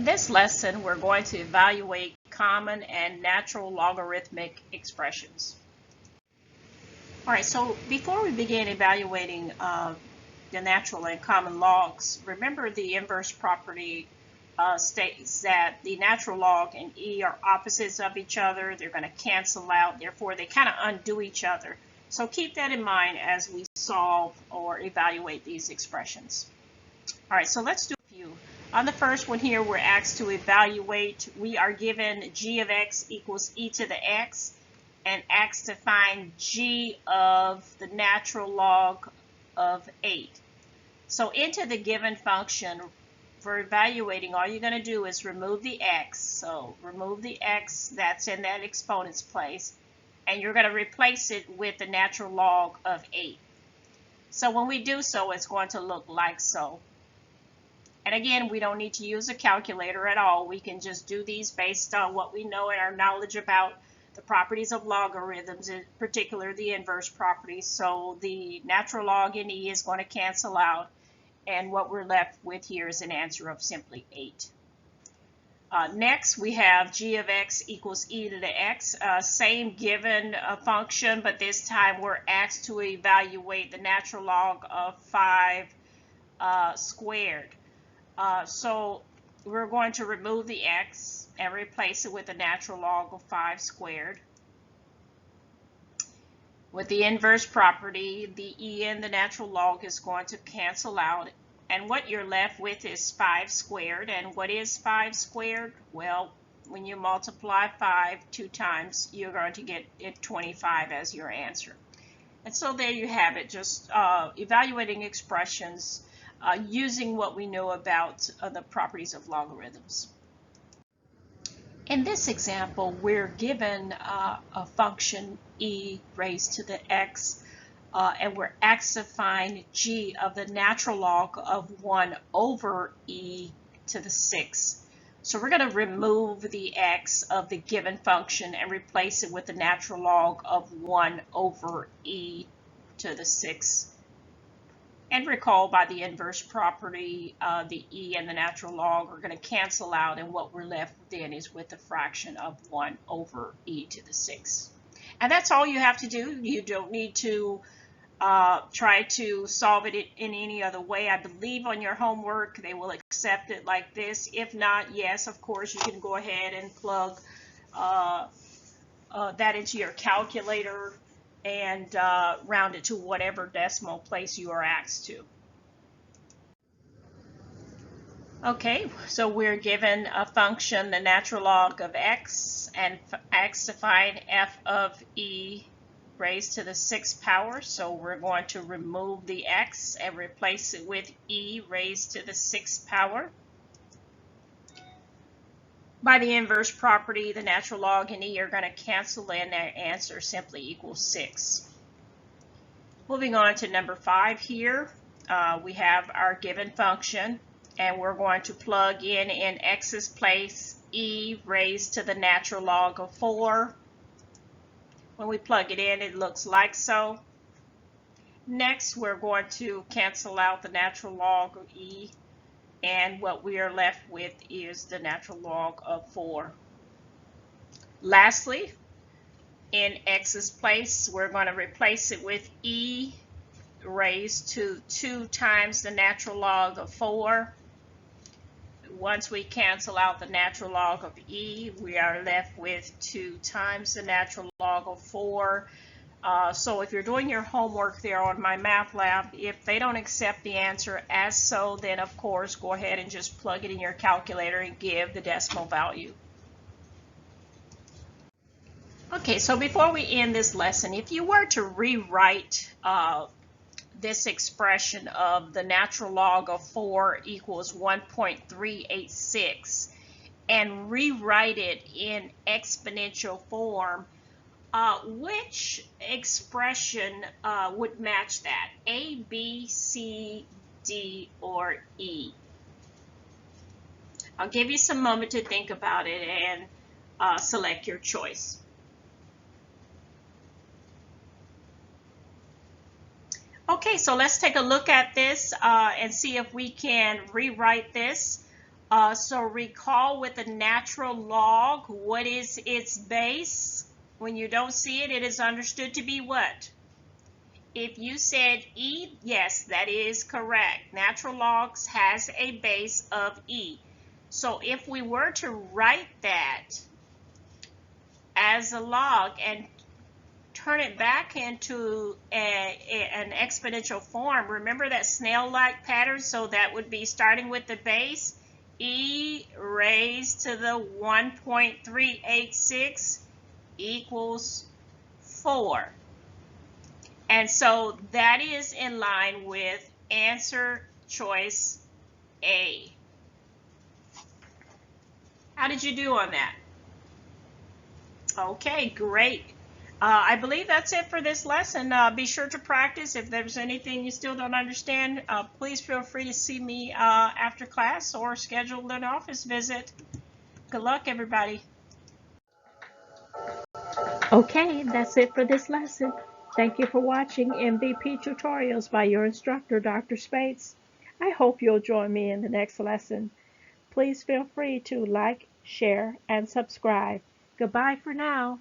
In this lesson, we're going to evaluate common and natural logarithmic expressions. All right, so before we begin evaluating the natural and common logs, remember the inverse property states that the natural log and e are opposites of each other. They're going to cancel out, therefore they kind of undo each other. So keep that in mind as we solve or evaluate these expressions. All right, so let's do a few. On the first one here, we're asked to evaluate. We are given g of x equals e to the x and asked to find g of the natural log of 8. So into the given function, for evaluating, all you're going to do is remove the x. So remove the x that's in that exponent's place, and you're going to replace it with the natural log of 8. So when we do so, it's going to look like so. And again, we don't need to use a calculator at all. We can just do these based on what we know and our knowledge about the properties of logarithms, in particular the inverse properties. So the natural log in e is going to cancel out, and what we're left with here is an answer of simply 8. Next, we have g of x equals e to the x. Same given function, but this time we're asked to evaluate the natural log of 5 squared. So we're going to remove the x and replace it with the natural log of 5 squared. With the inverse property, the e in the natural log is going to cancel out, and what you're left with is 5 squared. And what is 5 squared? Well, when you multiply 5 2 times, you're going to get it 25 as your answer. And so there you have it, just evaluating expressions using what we know about the properties of logarithms. In this example, we're given a function e raised to the x, and we're asked to find g of the natural log of 1 over e to the 6. So we're going to remove the x of the given function and replace it with the natural log of 1 over e to the 6. And recall, by the inverse property, the e and the natural log are going to cancel out, and what we're left then is with the fraction of 1 over e to the 6. And that's all you have to do. You don't need to try to solve it in any other way. I believe on your homework they will accept it like this. If not, yes, of course, you can go ahead and plug that into your calculator and round it to whatever decimal place you are asked to. Okay, so we're given a function, the natural log of x, and asked to find f of e raised to the 6th power. So we're going to remove the x and replace it with e raised to the 6th power. By the inverse property, the natural log and e are going to cancel, and their answer simply equals 6. Moving on to number 5 here, we have our given function, and we're going to plug in x's place e raised to the natural log of 4. When we plug it in, it looks like so. Next, we're going to cancel out the natural log of e, and what we are left with is the natural log of 4. Lastly, in x's place, we're going to replace it with e raised to 2 times the natural log of 4. Once we cancel out the natural log of e, we are left with 2 times the natural log of 4. So if you're doing your homework there on my math lab, if they don't accept the answer as so, then of course go ahead and just plug it in your calculator and give the decimal value. Okay, so before we end this lesson, if you were to rewrite this expression of the natural log of 4 equals 1.386 and rewrite it in exponential form, which expression would match that? A, B, C, D, or E? I'll give you some moment to think about it and select your choice. Okay, so let's take a look at this and see if we can rewrite this So recall with the natural log, what is its base? When you don't see it, it is understood to be what? If you said E, yes, that is correct. Natural logs has a base of E. So if we were to write that as a log and turn it back into an exponential form, remember that snail-like pattern? So that would be starting with the base, E raised to the 1.386 equals 4. And so that is in line with answer choice A. How did you do on that? Okay, great. I believe that's it for this lesson. Be sure to practice. If there's anything you still don't understand, please feel free to see me after class or schedule an office visit. Good luck, everybody. Okay, that's it for this lesson. Thank you for watching MVP Tutorials by your instructor, Dr. Speights. I hope you'll join me in the next lesson. Please feel free to like, share, and subscribe. Goodbye for now.